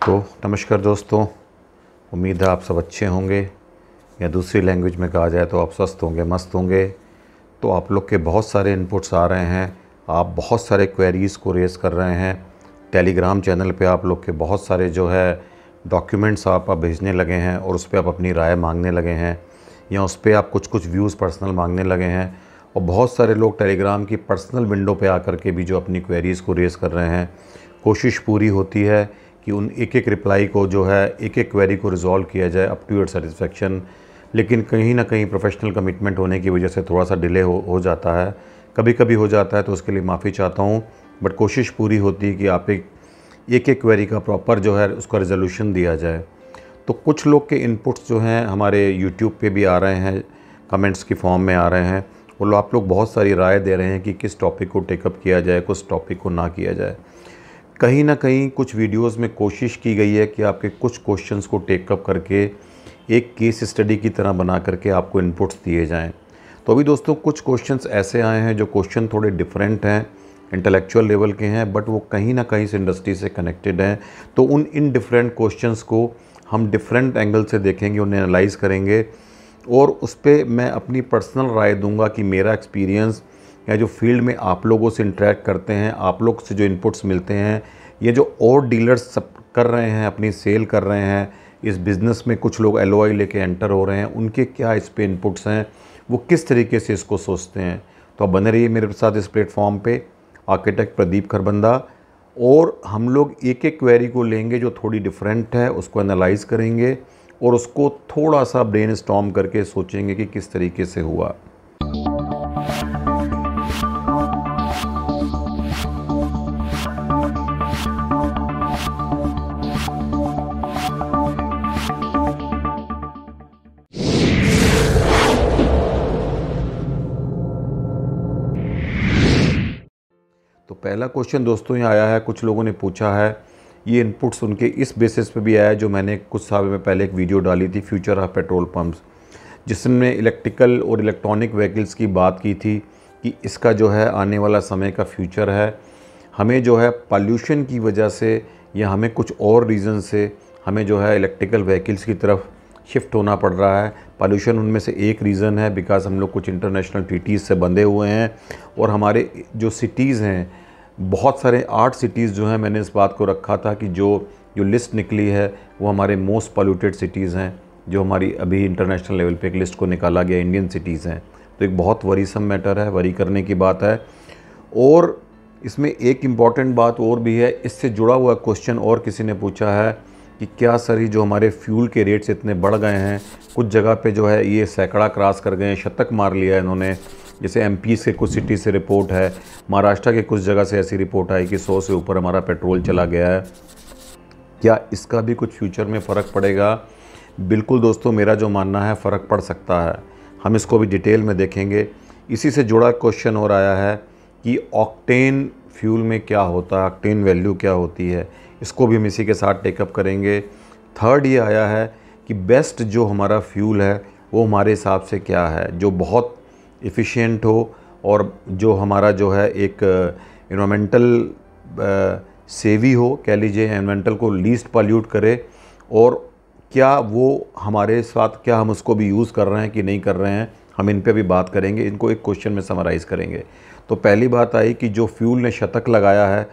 तो नमस्कार दोस्तों, उम्मीद है आप सब अच्छे होंगे, या दूसरी लैंग्वेज में कहा जाए तो आप स्वस्थ होंगे, मस्त होंगे। तो आप लोग के बहुत सारे इनपुट्स आ रहे हैं, आप बहुत सारे क्वेरीज़ को रेज़ कर रहे हैं। टेलीग्राम चैनल पे आप लोग के बहुत सारे जो है डॉक्यूमेंट्स आप भेजने लगे हैं और उस पर आप अपनी राय मांगने लगे हैं, या उस पर आप कुछ व्यूज़ पर्सनल मांगने लगे हैं। और बहुत सारे लोग टेलीग्राम की पर्सनल विंडो पे आकर के भी जो अपनी क्वेरीज़ को रेज़ कर रहे हैं। कोशिश पूरी होती है कि उन एक एक रिप्लाई को जो है, एक एक क्वेरी को रिजॉल्व किया जाए अप टू योर सेटिस्फेक्शन। लेकिन कहीं ना कहीं प्रोफेशनल कमिटमेंट होने की वजह से थोड़ा सा डिले हो जाता है, कभी कभी हो जाता है, तो उसके लिए माफ़ी चाहता हूँ। बट कोशिश पूरी होती है कि आप एक क्वेरी का प्रॉपर जो है उसका रिजोल्यूशन दिया जाए। तो कुछ लोग के इनपुट्स जो हैं हमारे यूट्यूब पे भी आ रहे हैं, कमेंट्स की फॉर्म में आ रहे हैं, और आप लोग बहुत सारी राय दे रहे हैं कि किस टॉपिक को टेकअप किया जाए, कुछ टॉपिक को ना किया जाए। कहीं ना कहीं कुछ वीडियोस में कोशिश की गई है कि आपके कुछ क्वेश्चंस को टेकअप करके एक केस स्टडी की तरह बना करके आपको इनपुट्स दिए जाएं। तो अभी दोस्तों कुछ क्वेश्चंस ऐसे आए हैं जो क्वेश्चन थोड़े डिफरेंट हैं, इंटेलेक्चुअल लेवल के हैं, बट वो कहीं ना कहीं से इंडस्ट्री से कनेक्टेड हैं। तो उन इन डिफरेंट क्वेश्चंस को हम डिफरेंट एंगल से देखेंगे, उन्हें एनालाइज करेंगे, और उस पर मैं अपनी पर्सनल राय दूंगा कि मेरा एक्सपीरियंस या जो फील्ड में आप लोगों से इंटरेक्ट करते हैं, आप लोग से जो इनपुट्स मिलते हैं, ये जो और डीलर्स सब कर रहे हैं, अपनी सेल कर रहे हैं इस बिज़नेस में, कुछ लोग LOI लेके एंटर हो रहे हैं, उनके क्या इस पे इनपुट्स हैं, वो किस तरीके से इसको सोचते हैं। तो आप बने रहिए मेरे साथ इस प्लेटफॉर्म पे, आर्किटेक्ट प्रदीप खरबंदा, और हम लोग एक एक क्वेरी को लेंगे जो थोड़ी डिफरेंट है, उसको एनालाइज करेंगे और उसको थोड़ा सा ब्रेनस्टॉर्म करके सोचेंगे कि किस तरीके से हुआ। तो पहला क्वेश्चन दोस्तों ये आया है, कुछ लोगों ने पूछा है, ये इनपुट्स उनके इस बेसिस पे भी आया है जो मैंने कुछ साल में पहले एक वीडियो डाली थी, फ्यूचर ऑफ पेट्रोल पंप्स, जिसमें इलेक्ट्रिकल और इलेक्ट्रॉनिक व्हीकल्स की बात की थी कि इसका जो है आने वाला समय का फ्यूचर है। हमें जो है पॉल्यूशन की वजह से या हमें कुछ और रीज़न से हमें जो है इलेक्ट्रिकल व्हीकल्स की तरफ शिफ्ट होना पड़ रहा है। पॉल्यूशन उनमें से एक रीज़न है, बिकॉज हम लोग कुछ इंटरनेशनल ट्रीटीज़ से बंधे हुए हैं, और हमारे जो सिटीज़ हैं, बहुत सारे 8 सिटीज़ जो हैं, मैंने इस बात को रखा था कि जो लिस्ट निकली है वो हमारे मोस्ट पॉल्यूटेड सिटीज़ हैं, जो हमारी अभी इंटरनेशनल लेवल पे एक लिस्ट को निकाला गया, इंडियन सिटीज़ हैं। तो एक बहुत वरीसम मैटर है, वरी करने की बात है। और इसमें एक इम्पॉर्टेंट बात और भी है, इससे जुड़ा हुआ क्वेश्चन और किसी ने पूछा है कि क्या सर जो हमारे फ्यूल के रेट्स इतने बढ़ गए हैं, कुछ जगह पे जो है ये सैकड़ा क्रॉस कर गए हैं, शतक मार लिया है इन्होंने। जैसे MP से कुछ सिटी से रिपोर्ट है, महाराष्ट्र के कुछ जगह से ऐसी रिपोर्ट आई कि 100 से ऊपर हमारा पेट्रोल चला गया है। क्या इसका भी कुछ फ्यूचर में फ़र्क पड़ेगा? बिल्कुल दोस्तों, मेरा जो मानना है फ़र्क पड़ सकता है। हम इसको भी डिटेल में देखेंगे। इसी से जुड़ा क्वेश्चन और आया है कि ऑक्टेन फ्यूल में क्या होता है, ऑक्टेन वैल्यू क्या होती है, इसको भी हम इसी के साथ टेकअप करेंगे। थर्ड ये आया है कि बेस्ट जो हमारा फ्यूल है वो हमारे हिसाब से क्या है, जो बहुत एफिशिएंट हो और जो हमारा जो है एक इन्वायरमेंटल सेवी हो, कह लीजिए, एनवायरमेंटल को लीस्ट पॉल्यूट करे, और क्या वो हमारे साथ, क्या हम उसको भी यूज़ कर रहे हैं कि नहीं कर रहे हैं, हम इन पे भी बात करेंगे। इनको एक क्वेश्चन में समराइज़ करेंगे। तो पहली बात आई कि जो फ्यूल ने शतक लगाया है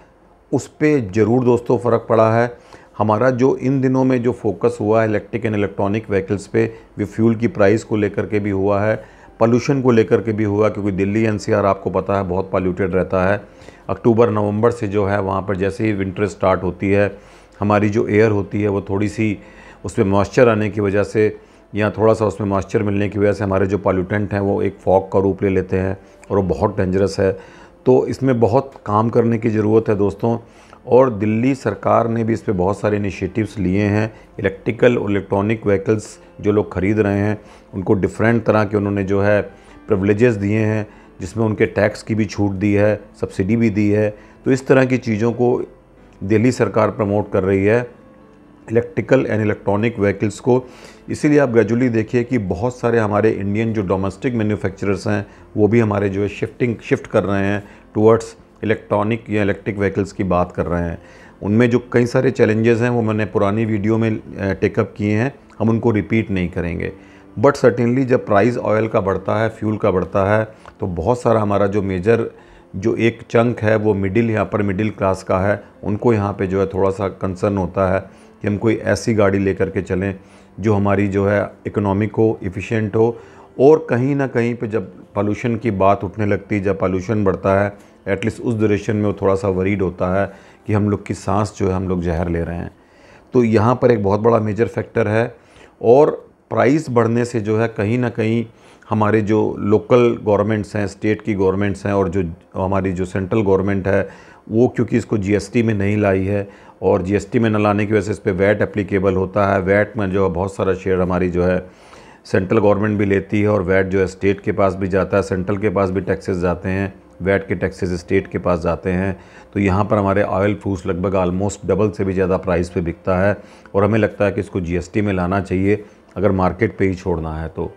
उस पर ज़रूर दोस्तों फ़र्क पड़ा है। हमारा जो इन दिनों में जो फोकस हुआ है इलेक्ट्रिक एंड इलेक्ट्रॉनिक व्हीकल्स पे, वो फ्यूल की प्राइस को लेकर के भी हुआ है, पॉल्यूशन को लेकर के भी हुआ, क्योंकि दिल्ली NCR आपको पता है बहुत पॉल्यूटेड रहता है। अक्टूबर नवंबर से जो है वहाँ पर जैसे ही विंटर स्टार्ट होती है, हमारी जो एयर होती है वो थोड़ी सी उसमें मॉइस्चर आने की वजह से, या थोड़ा सा उसमें मॉइस्चर मिलने की वजह से हमारे जो पॉल्यूटेंट हैं वो एक फॉग का रूप ले लेते हैं, और वो बहुत डेंजरस है। तो इसमें बहुत काम करने की ज़रूरत है दोस्तों, और दिल्ली सरकार ने भी इस पे बहुत सारे इनिशिएटिव्स लिए हैं। इलेक्ट्रिकल और इलेक्ट्रॉनिक व्हीकल्स जो लोग ख़रीद रहे हैं उनको डिफरेंट तरह के उन्होंने जो है प्रिविलेजेस दिए हैं, जिसमें उनके टैक्स की भी छूट दी है, सब्सिडी भी दी है। तो इस तरह की चीज़ों को दिल्ली सरकार प्रमोट कर रही है, इलेक्ट्रिकल एंड इलेक्ट्रॉनिक व्हीकल्स को। इसीलिए आप ग्रेजुअली देखिए कि बहुत सारे हमारे इंडियन जो डोमेस्टिक मैन्युफैक्चरर्स हैं वो भी हमारे जो है शिफ्ट कर रहे हैं टुवर्ड्स इलेक्ट्रॉनिक या इलेक्ट्रिक व्हीकल्स की बात कर रहे हैं। उनमें जो कई सारे चैलेंजेस हैं वो मैंने पुरानी वीडियो में टेकअप किए हैं, हम उनको रिपीट नहीं करेंगे। बट सर्टेनली जब प्राइस ऑयल का बढ़ता है, फ्यूल का बढ़ता है, तो बहुत सारा हमारा जो मेजर जो एक चंक है वो यहाँ पर मिडिल क्लास का है, उनको यहाँ पे जो है थोड़ा सा कंसर्न होता है कि हम कोई ऐसी गाड़ी लेकर के चलें जो हमारी जो है इकोनॉमिक हो, एफिशिएंट हो। और कहीं ना कहीं पे जब पॉल्यूशन की बात उठने लगती है, जब पॉल्यूशन बढ़ता है, एटलीस्ट उस ड्यूरेशन में वो थोड़ा सा वरीड होता है कि हम लोग की सांस जो है हम लोग जहर ले रहे हैं। तो यहाँ पर एक बहुत बड़ा मेजर फैक्टर है। और प्राइस बढ़ने से जो है कहीं ना कहीं हमारे जो लोकल गवर्नमेंट्स हैं, स्टेट की गवर्नमेंट्स हैं, और जो हमारी जो सेंट्रल गवर्नमेंट है वो क्योंकि इसको जीएसटी में नहीं लाई है, और जीएसटी में न लाने की वजह से इस पर वैट एप्लीकेबल होता है। वैट में जो है बहुत सारा शेयर हमारी जो है सेंट्रल गवर्नमेंट भी लेती है, और वैट जो है स्टेट के पास भी जाता है, सेंट्रल के पास भी टैक्सेस जाते हैं, वैट के टैक्सेस स्टेट के पास जाते हैं। तो यहाँ पर हमारे ऑयल फ्रूट्स लगभग आलमोस्ट डबल से भी ज़्यादा प्राइस पे बिकता है, और हमें लगता है कि इसको जीएसटी में लाना चाहिए अगर मार्केट पे ही छोड़ना है तो।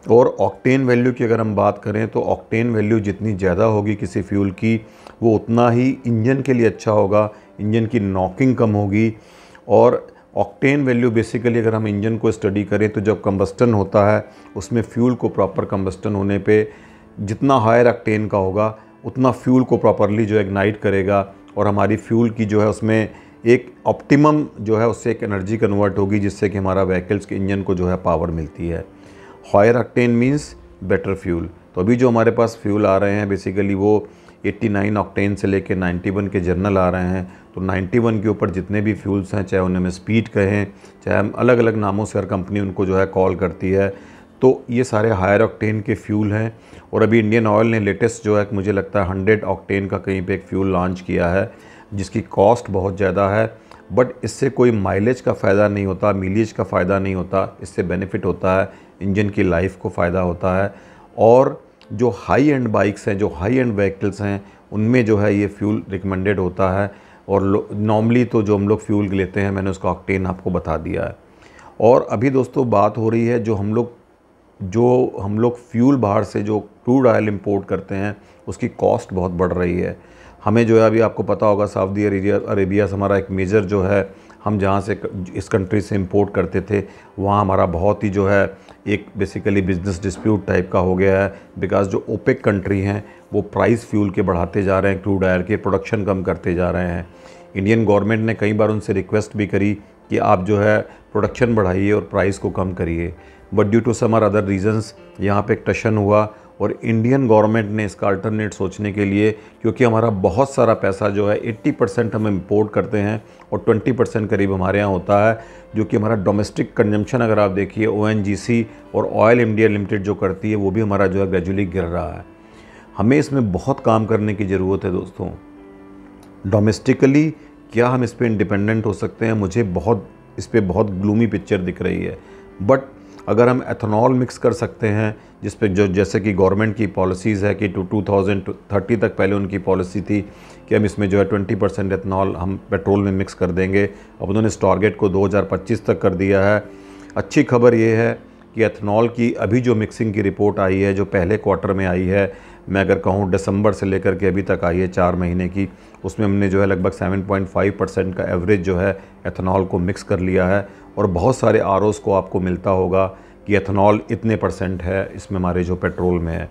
और ऑक्टेन वैल्यू की अगर हम बात करें तो ऑक्टेन वैल्यू जितनी ज़्यादा होगी किसी फ्यूल की, वो उतना ही इंजन के लिए अच्छा होगा, इंजन की नॉकिंग कम होगी। और ऑक्टेन वैल्यू बेसिकली अगर हम इंजन को स्टडी करें तो जब कंबस्टन होता है उसमें फ्यूल को प्रॉपर कंबस्टन होने पे जितना हायर ऑक्टेन का होगा उतना फ्यूल को प्रॉपरली जो इग्नाइट करेगा, और हमारी फ्यूल की जो है उसमें एक ऑप्टिमम जो है उससे एक एनर्जी कन्वर्ट होगी, जिससे कि हमारा व्हीकल्स के इंजन को जो है पावर मिलती है। Higher octane means better fuel. तो अभी जो हमारे पास फ्यूल आ रहे हैं बेसिकली वो 89 ऑक्टेन से लेके 91 के जर्नल आ रहे हैं। तो 91 के ऊपर जितने भी फ्यूल्स हैं, चाहे उन्हें स्पीड कहें, चाहे हम अलग अलग नामों से हर कंपनी उनको जो है कॉल करती है, तो ये सारे हायर ऑक्टेन के फ्यूल हैं। और अभी इंडियन ऑयल ने लेटेस्ट जो है मुझे लगता है 100 ऑक्टेन का कहीं पे एक फ्यूल लॉन्च किया है, जिसकी कॉस्ट बहुत ज़्यादा है, बट इससे कोई माइलेज का फ़ायदा नहीं होता, मीलेज का फ़ायदा नहीं होता। इससे बेनिफिट होता है, इंजन की लाइफ को फ़ायदा होता है। और जो हाई एंड बाइक्स हैं, जो हाई एंड व्हीकल्स हैं, उनमें जो है ये फ्यूल रिकमेंडेड होता है। और नॉर्मली तो जो हम लोग फ्यूल लेते हैं, मैंने उसका ऑक्टेन आपको बता दिया है। और अभी दोस्तों बात हो रही है जो हम लोग फ्यूल बाहर से जो क्रूड ऑयल इंपोर्ट करते हैं उसकी कॉस्ट बहुत बढ़ रही है। हमें जो है अभी आपको पता होगा सऊदी अरेबिया से हमारा एक मेजर जो है, हम जहाँ से इस कंट्री से इंपोर्ट करते थे वहाँ हमारा बहुत ही जो है एक बेसिकली बिजनेस डिस्प्यूट टाइप का हो गया है, बिकॉज जो ओपेक कंट्री हैं वो प्राइस फ्यूल के बढ़ाते जा रहे हैं, क्रूड ऑयल के प्रोडक्शन कम करते जा रहे हैं। इंडियन गवर्नमेंट ने कई बार उनसे रिक्वेस्ट भी करी कि आप जो है प्रोडक्शन बढ़ाइए और प्राइस को कम करिए, but due to some other reasons यहाँ पे एक टशन हुआ, और इंडियन गवर्नमेंट ने इसका अल्टरनेट सोचने के लिए, क्योंकि हमारा बहुत सारा पैसा जो है 80% हम इंपोर्ट करते हैं और 20% करीब हमारे यहाँ होता है, जो कि हमारा डोमेस्टिक कंजम्पशन अगर आप देखिए ONGC और ऑयल इंडिया लिमिटेड जो करती है वो भी हमारा जो है ग्रेजुअली गिर रहा है। हमें इसमें बहुत काम करने की ज़रूरत है दोस्तों। डोमेस्टिकली क्या हम इस पर इंडिपेंडेंट हो सकते हैं, मुझे इस पर बहुत ग्लूमी पिक्चर दिख रही है। बट अगर हम एथनॉल मिक्स कर सकते हैं, जिस पे जो जैसे कि गवर्नमेंट की पॉलिसीज़ है कि 2030 तक पहले उनकी पॉलिसी थी कि हम इसमें जो है 20% एथनॉल हम पेट्रोल में मिक्स कर देंगे। अब उन्होंने इस टारगेट को 2025 तक कर दिया है। अच्छी खबर ये है कि एथनॉल की अभी जो मिक्सिंग की रिपोर्ट आई है, जो पहले क्वार्टर में आई है, मैं अगर कहूँ दिसंबर से लेकर के अभी तक आई है 4 महीने की, उसमें हमने जो है लगभग 7.5% का एवरेज जो है एथनॉल को मिक्स कर लिया है। और बहुत सारे आरओज़ को आपको मिलता होगा कि एथनॉल इतने % है इसमें हमारे जो पेट्रोल में है।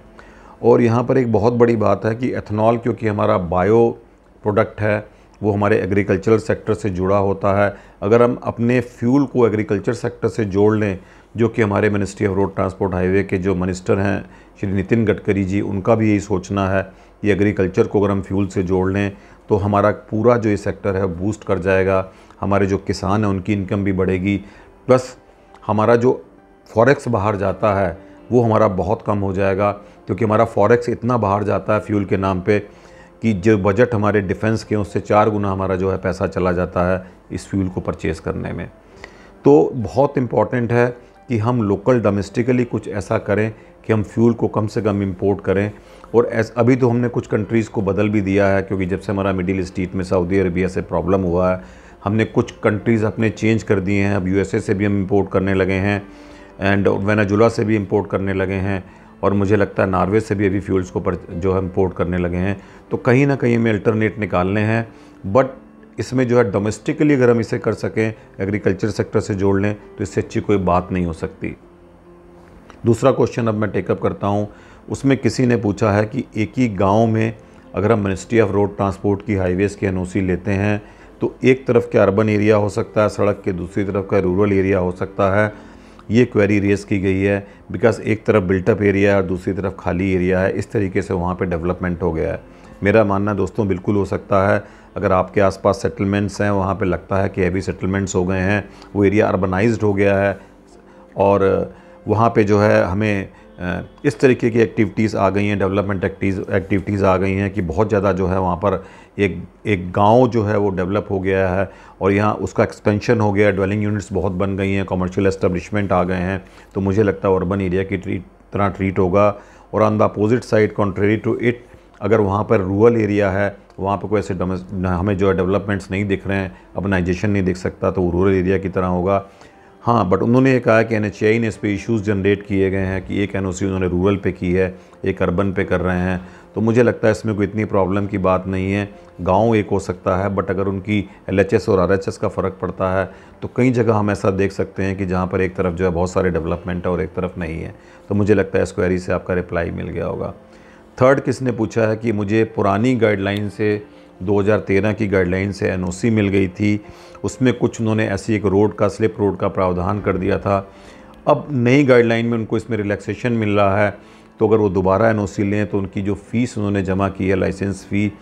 और यहाँ पर एक बहुत बड़ी बात है कि एथनॉल क्योंकि हमारा बायो प्रोडक्ट है, वो हमारे एग्रीकल्चरल सेक्टर से जुड़ा होता है। अगर हम अपने फ्यूल को एग्रीकल्चर सेक्टर से जोड़ लें, जो कि हमारे ministry of road transport highway के जो मिनिस्टर हैं श्री नितिन गडकरी जी, उनका भी यही सोचना है कि एग्रीकल्चर को अगर हम फ्यूल से जोड़ लें तो हमारा पूरा जो ये सेक्टर है बूस्ट कर जाएगा। हमारे जो किसान हैं उनकी इनकम भी बढ़ेगी, प्लस हमारा जो फॉरेक्स बाहर जाता है वो हमारा बहुत कम हो जाएगा, क्योंकि हमारा फॉरेक्स इतना बाहर जाता है फ्यूल के नाम पे कि जो बजट हमारे डिफेंस के उससे 4 गुना हमारा जो है पैसा चला जाता है इस फ्यूल को परचेज़ करने में। तो बहुत इम्पॉर्टेंट है कि हम लोकल डोमेस्टिकली कुछ ऐसा करें कि हम फ्यूल को कम से कम इंपोर्ट करें। और अभी तो हमने कुछ कंट्रीज़ को बदल भी दिया है, क्योंकि जब से हमारा मिडिल ईस्ट में सऊदी अरबिया से प्रॉब्लम हुआ है, हमने कुछ कंट्रीज़ अपने चेंज कर दिए हैं। अब USA से भी हम इंपोर्ट करने लगे हैं, एंड वेनेजुला से भी इंपोर्ट करने लगे हैं, और मुझे लगता है नॉर्वे से भी अभी फ्यूल्स को जो है इंपोर्ट करने लगे हैं। तो कहीं ना कहीं हमें अल्टरनेट निकालने हैं। बट इसमें जो है डोमेस्टिकली अगर हम इसे कर सकें, एग्रीकल्चर सेक्टर से जोड़ लें, तो इससे अच्छी कोई बात नहीं हो सकती। दूसरा क्वेश्चन अब मैं टेकअप करता हूँ। उसमें किसी ने पूछा है कि एक ही गांव में अगर हम मिनिस्ट्री ऑफ रोड ट्रांसपोर्ट की हाईवेज़ की एनओसी लेते हैं तो एक तरफ का अर्बन एरिया हो सकता है सड़क के, दूसरी तरफ का रूरल एरिया हो सकता है। ये क्वेरी रेस की गई है बिकॉज एक तरफ बिल्टअप एरिया है और दूसरी तरफ खाली एरिया है, इस तरीके से वहाँ पे डेवलपमेंट हो गया है। मेरा मानना दोस्तों बिल्कुल हो सकता है, अगर आपके आसपास सेटलमेंट्स हैं, वहाँ पे लगता है कि हैवी सेटलमेंट्स हो गए हैं, वो एरिया अर्बनाइज्ड हो गया है और वहाँ पे जो है हमें इस तरीके की एक्टिविटीज़ आ गई हैं, डेवलपमेंट एक्टिविटीज़ आ गई हैं कि बहुत ज़्यादा जो है वहाँ पर एक गांव जो है वो डेवलप हो गया है और यहाँ उसका एक्सपेंशन हो गया है, ड्वेलिंग यूनिट्स बहुत बन गई हैं, कमर्शियल एस्टेब्लिशमेंट आ गए हैं। तो मुझे लगता है अर्बन एरिया की तरह ट्रीट होगा। और on the opposite side, contrary to it, अगर वहाँ पर रूरल एरिया है, वहाँ पर कोई ऐसे हमें जो है डेवलपमेंट्स नहीं दिख रहे हैं, अर्बनाइजेशन नहीं दिख सकता, तो वो रूरल एरिया की तरह होगा। हाँ, बट उन्होंने ये कहा कि एनएचएआई ने इस पे इश्यूज़ जनरेट किए गए हैं कि एक एनओसी उन्होंने रूरल पे की है, एक अर्बन पे कर रहे हैं। तो मुझे लगता है इसमें कोई इतनी प्रॉब्लम की बात नहीं है। गांव एक हो सकता है, बट अगर उनकी एलएचएस और आरएचएस का फ़र्क पड़ता है तो कई जगह हम ऐसा देख सकते हैं कि जहाँ पर एक तरफ जो है बहुत सारे डेवलपमेंट है और एक तरफ नहीं है। तो मुझे लगता है इस क्वेरी से आपका रिप्लाई मिल गया होगा। थर्ड किसने पूछा है कि मुझे पुरानी गाइडलाइन से 2013 की गाइडलाइन से एनओसी मिल गई थी, उसमें कुछ उन्होंने ऐसी एक रोड का, स्लिप रोड का प्रावधान कर दिया था। अब नई गाइडलाइन में उनको इसमें रिलैक्सेशन मिल रहा है, तो अगर वो दोबारा एनओसी लें तो उनकी जो फ़ीस उन्होंने जमा की है, लाइसेंस फ़ी,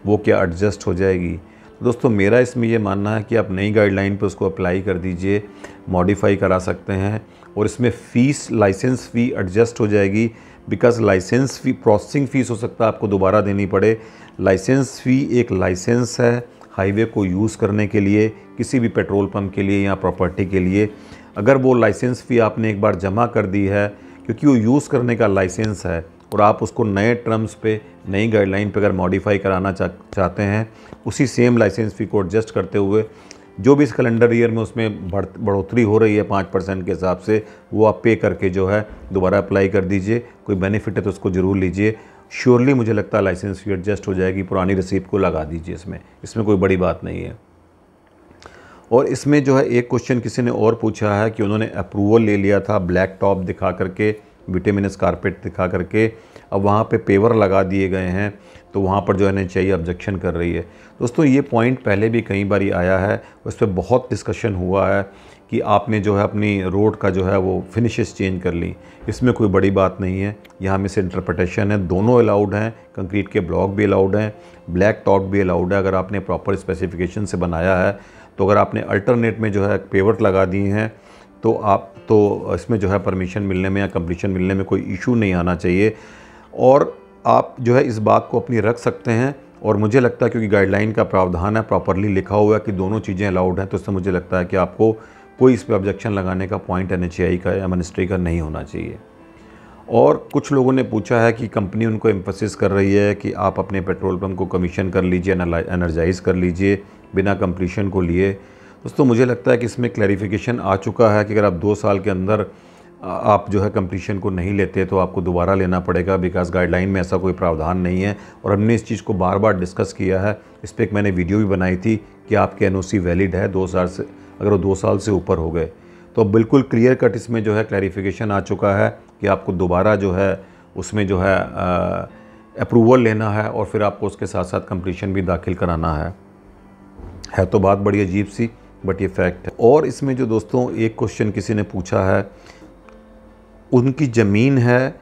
वो क्या एडजस्ट हो जाएगी? दोस्तों मेरा इसमें ये मानना है कि आप नई गाइडलाइन पे उसको अप्लाई कर दीजिए, मॉडिफाई करा सकते हैं और इसमें फ़ीस, लाइसेंस फ़ी एडजस्ट हो जाएगी। Because licence fee, processing fees हो सकता है आपको दोबारा देनी पड़े। लाइसेंस फ़ी एक लाइसेंस है हाईवे को यूज़ करने के लिए, किसी भी पेट्रोल पंप के लिए या प्रॉपर्टी के लिए। अगर वो लाइसेंस फ़ी आपने एक बार जमा कर दी है, क्योंकि वो यूज़ करने का लाइसेंस है, और आप उसको नए टर्म्स पे, नई गाइडलाइन पे अगर मॉडिफाई कराना चाहते हैं, उसी सेम लाइसेंस फ़ी को एडजस्ट करते हुए जो भी इस कैलेंडर ईयर में उसमें बढ़ोतरी हो रही है 5% के हिसाब से, वो आप पे करके जो है दोबारा अप्लाई कर दीजिए। कोई बेनिफिट है तो उसको ज़रूर लीजिए। श्योरली मुझे लगता है लाइसेंस फ़ी एडजस्ट हो जाएगी, पुरानी रिसीप्ट को लगा दीजिए, इसमें कोई बड़ी बात नहीं है। और इसमें जो है एक क्वेश्चन किसी ने और पूछा है कि उन्होंने अप्रूवल ले लिया था ब्लैक टॉप दिखा करके, बिटुमिनस कारपेट दिखा करके, अब वहाँ पे पेवर लगा दिए गए हैं, तो वहाँ पर जो एनएचएआई ऑब्जेक्शन कर रही है। दोस्तों ये पॉइंट पहले भी कई बार आया है, उस पर बहुत डिस्कशन हुआ है कि आपने जो है अपनी रोड का जो है वो फिनिशेस चेंज कर ली, इसमें कोई बड़ी बात नहीं है। यहाँ मिस इंटरप्रिटेशन है, दोनों अलाउड हैं, कंक्रीट के ब्लॉक भी अलाउड हैं, ब्लैक टॉप भी अलाउड है अगर आपने प्रॉपर स्पेसिफिकेशन से बनाया है। तो अगर आपने अल्टरनेट में जो है पेवर लगा दिए हैं तो इसमें जो है परमिशन मिलने में या कंप्लीशन मिलने में कोई इशू नहीं आना चाहिए, और आप जो है इस बात को अपनी रख सकते हैं। और मुझे लगता है क्योंकि गाइडलाइन का प्रावधान है, प्रॉपरली लिखा हुआ है कि दोनों चीज़ें अलाउड हैं, तो इससे मुझे लगता है कि आपको कोई इस पर ऑब्जेक्शन लगाने का पॉइंट एनएचएआई का या मिनिस्ट्री का नहीं होना चाहिए। और कुछ लोगों ने पूछा है कि कंपनी उनको एम्फसिस कर रही है कि आप अपने पेट्रोल पंप को कमीशन कर लीजिए, एनर्जाइज़ कर लीजिए बिना कंप्लीशन को लिए। दोस्तों मुझे लगता है कि इसमें क्लैरिफिकेशन आ चुका है कि अगर आप 2 साल के अंदर आप जो है कंप्लीशन को नहीं लेते तो आपको दोबारा लेना पड़ेगा, बिकॉज गाइडलाइन में ऐसा कोई प्रावधान नहीं है। और हमने इस चीज़ को बार बार डिस्कस किया है, इस पर एक मैंने वीडियो भी बनाई थी कि आपके एनओसी वैलिड है 2 साल से, अगर वो 2 साल से ऊपर हो गए तो बिल्कुल क्लियर कट इसमें जो है क्लैरिफिकेशन आ चुका है कि आपको दोबारा जो है उसमें जो है अप्रूवल लेना है और फिर आपको उसके साथ साथ कंप्लीशन भी दाखिल कराना है। तो बात बड़ी अजीब सी, बट ये फैक्ट है। और इसमें जो दोस्तों एक क्वेश्चन किसी ने पूछा है, उनकी ज़मीन है,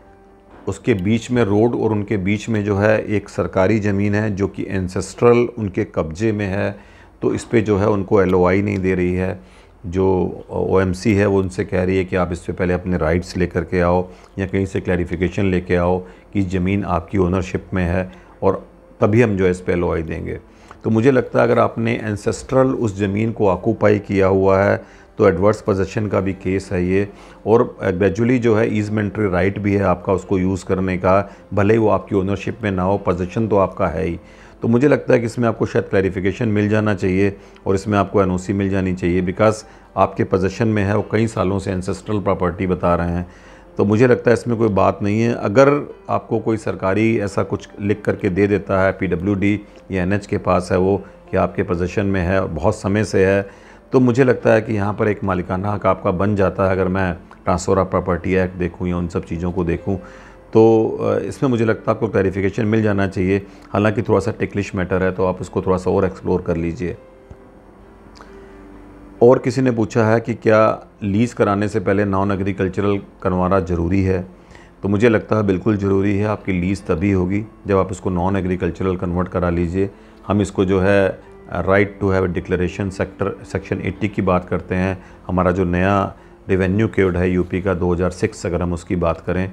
उसके बीच में रोड और उनके बीच में जो है एक सरकारी ज़मीन है जो कि एंसेस्ट्रल उनके कब्ज़े में है, तो इस पे जो है उनको एलओआई नहीं दे रही है। जो ओएमसी है वो उनसे कह रही है कि आप इस पे पहले अपने राइट्स लेकर के आओ या कहीं से क्लैरिफिकेशन लेके आओ कि ज़मीन आपकी ओनरशिप में है और तभी हम जो है इस पे एलओआई देंगे। तो मुझे लगता है अगर आपने एंसेस्ट्रल उस ज़मीन को ऑक्यूपाई किया हुआ है तो एडवर्स पोजेशन का भी केस है ये, और ग्रेजुअली जो है ईजमेंट्री राइट भी है आपका उसको यूज़ करने का, भले ही वो आपकी ओनरशिप में ना हो, पोजेशन तो आपका है ही। तो मुझे लगता है कि इसमें आपको शायद क्लैरिफिकेशन मिल जाना चाहिए और इसमें आपको एनओसी मिल जानी चाहिए, बिकॉज आपके पोजेशन में है, वो कई सालों से एंसेस्ट्रल प्रॉपर्टी बता रहे हैं। तो मुझे लगता है इसमें कोई बात नहीं है। अगर आपको कोई सरकारी ऐसा कुछ लिख करके दे देता है, पीडब्ल्यूडी या एनएच के पास है वो कि आपके पोजीशन में है और बहुत समय से है, तो मुझे लगता है कि यहाँ पर एक मालिकाना हक आपका बन जाता है। अगर मैं ट्रांसफ़र ऑफ प्रॉपर्टी एक्ट देखूँ या उन सब चीज़ों को देखूँ, तो इसमें मुझे लगता है आपको क्लैरिफिकेशन मिल जाना चाहिए। हालांकि थोड़ा सा टिकलिश मैटर है, तो आप उसको थोड़ा सा और एक्सप्लोर कर लीजिए। और किसी ने पूछा है कि क्या लीज़ कराने से पहले नॉन एग्रीकल्चरल करवाना ज़रूरी है? तो मुझे लगता है बिल्कुल ज़रूरी है। आपकी लीज़ तभी होगी जब आप इसको नॉन एग्रीकल्चरल कन्वर्ट करा लीजिए। हम इसको जो है right to have declaration section 80 की बात करते हैं। हमारा जो नया रेवेन्यू कोड है यूपी का 2006, अगर हम उसकी बात करें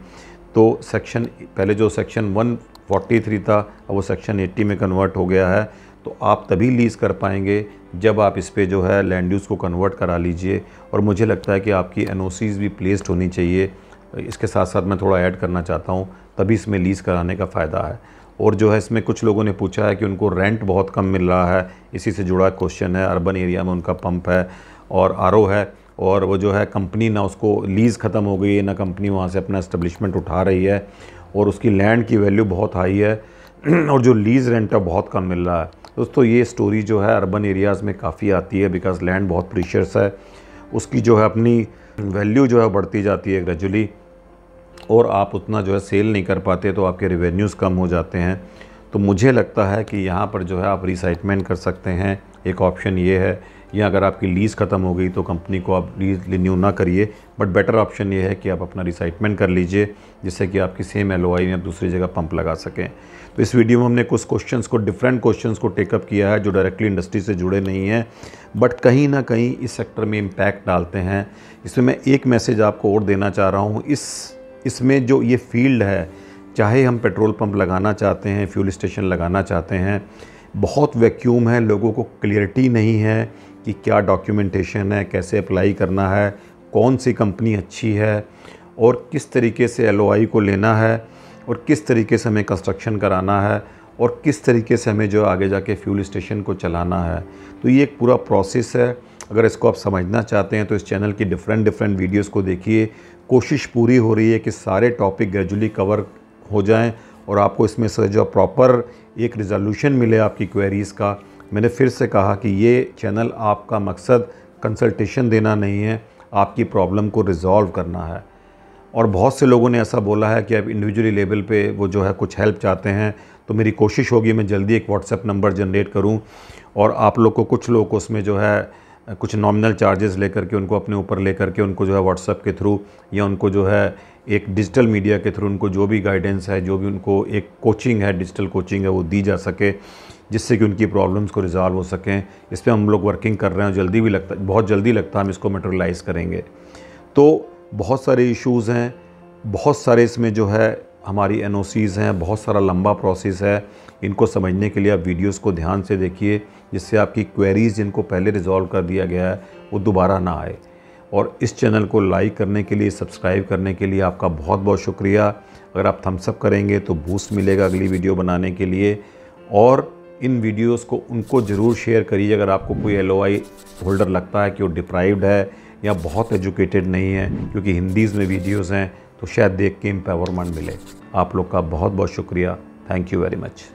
तो पहले जो सेक्शन 143 था वो सेक्शन 80 में कन्वर्ट हो गया है। तो आप तभी लीज़ कर पाएंगे जब आप इस पे जो है लैंड यूज़ को कन्वर्ट करा लीजिए। और मुझे लगता है कि आपकी एनओसीज़ भी प्लेस्ड होनी चाहिए। इसके साथ साथ मैं थोड़ा ऐड करना चाहता हूँ, तभी इसमें लीज़ कराने का फ़ायदा है। और जो है इसमें कुछ लोगों ने पूछा है कि उनको रेंट बहुत कम मिल रहा है, इसी से जुड़ा क्वेश्चन है। अर्बन एरिया में उनका पंप है और आरओ है, और वो जो है कंपनी ना उसको लीज़ ख़त्म हो गई है, ना कंपनी वहाँ से अपना एस्टेब्लिशमेंट उठा रही है, और उसकी लैंड की वैल्यू बहुत हाई है और जो लीज़ रेंट है बहुत कम मिल रहा है। दोस्तों ये स्टोरी जो है अर्बन एरियाज़ में काफ़ी आती है, बिकॉज़ लैंड बहुत प्रीशियस है, उसकी जो है अपनी वैल्यू जो है बढ़ती जाती है ग्रेजुअली, और आप उतना जो है सेल नहीं कर पाते, तो आपके रेवेन्यूज़ कम हो जाते हैं। तो मुझे लगता है कि यहाँ पर जो है आप रिसाइटमेंट कर सकते हैं, एक ऑप्शन ये है। या अगर आपकी लीज़ ख़त्म हो गई तो कंपनी को आप लीज़ रिन्यू ना करिए, बट बेटर ऑप्शन ये है कि आप अपना रिसाइटमेंट कर लीजिए, जिससे कि आपकी सेम एलओआई में आप दूसरी जगह पंप लगा सकें। तो इस वीडियो में हमने कुछ डिफरेंट क्वेश्चंस को टेकअप किया है जो डायरेक्टली इंडस्ट्री से जुड़े नहीं हैं, बट कहीं ना कहीं इस सेक्टर में इम्पैक्ट डालते हैं। इसमें मैं एक मैसेज आपको और देना चाह रहा हूँ। इसमें जो ये फील्ड है, चाहे हम पेट्रोल पंप लगाना चाहते हैं, फ्यूल स्टेशन लगाना चाहते हैं, बहुत वैक्यूम है, लोगों को क्लियरिटी नहीं है कि क्या डॉक्यूमेंटेशन है, कैसे अप्लाई करना है, कौन सी कंपनी अच्छी है, और किस तरीके से एलओआई को लेना है, और किस तरीके से हमें कंस्ट्रक्शन कराना है, और किस तरीके से हमें जो आगे जाके फ्यूल स्टेशन को चलाना है। तो ये एक पूरा प्रोसेस है। अगर इसको आप समझना चाहते हैं तो इस चैनल की डिफरेंट वीडियोस को देखिए। कोशिश पूरी हो रही है कि सारे टॉपिक ग्रेजुअली कवर हो जाएं और आपको इसमें से जो प्रॉपर एक रिजोल्यूशन मिले आपकी क्वेरीज़ का। मैंने फिर से कहा कि ये चैनल आपका मकसद कंसल्टेशन देना नहीं है, आपकी प्रॉब्लम को रिज़ॉल्व करना है। और बहुत से लोगों ने ऐसा बोला है कि अब इंडिविजुअली लेवल पे वो जो है कुछ हेल्प चाहते हैं, तो मेरी कोशिश होगी मैं जल्दी एक व्हाट्सएप नंबर जनरेट करूं और आप लोग को, कुछ लोग को उसमें जो है कुछ नॉमिनल चार्जेस लेकर के उनको अपने ऊपर लेकर के उनको जो है व्हाट्सएप के थ्रू या उनको जो है एक डिजिटल मीडिया के थ्रू उनको जो भी गाइडेंस है, जो भी उनको एक कोचिंग है, डिजिटल कोचिंग है, वो दी जा सके, जिससे कि उनकी प्रॉब्लम्स को रिजॉल्व हो सकें। इस पर हम लोग वर्किंग कर रहे हैं, जल्दी भी लगता, बहुत जल्दी लगता है हम इसको मटेरियलाइज़ करेंगे। तो बहुत सारे इश्यूज़ हैं, बहुत सारे इसमें जो है हमारी एनओसीज़ हैं, बहुत सारा लंबा प्रोसेस है। इनको समझने के लिए आप वीडियोस को ध्यान से देखिए, जिससे आपकी क्वेरीज़ जिनको पहले रिजॉल्व कर दिया गया है वो दोबारा ना आए। और इस चैनल को लाइक करने के लिए, सब्सक्राइब करने के लिए आपका बहुत बहुत शुक्रिया। अगर आप थम्स अप करेंगे तो बूस्ट मिलेगा अगली वीडियो बनाने के लिए। और इन वीडियोस को उनको ज़रूर शेयर करिए अगर आपको कोई एलओआई होल्डर लगता है कि वो डिप्राइव्ड है या बहुत एजुकेटेड नहीं है, क्योंकि हिंदीज़ में वीडियोस हैं तो शायद देख के एम्पावरमेंट मिले। आप लोग का बहुत बहुत शुक्रिया। Thank you very much.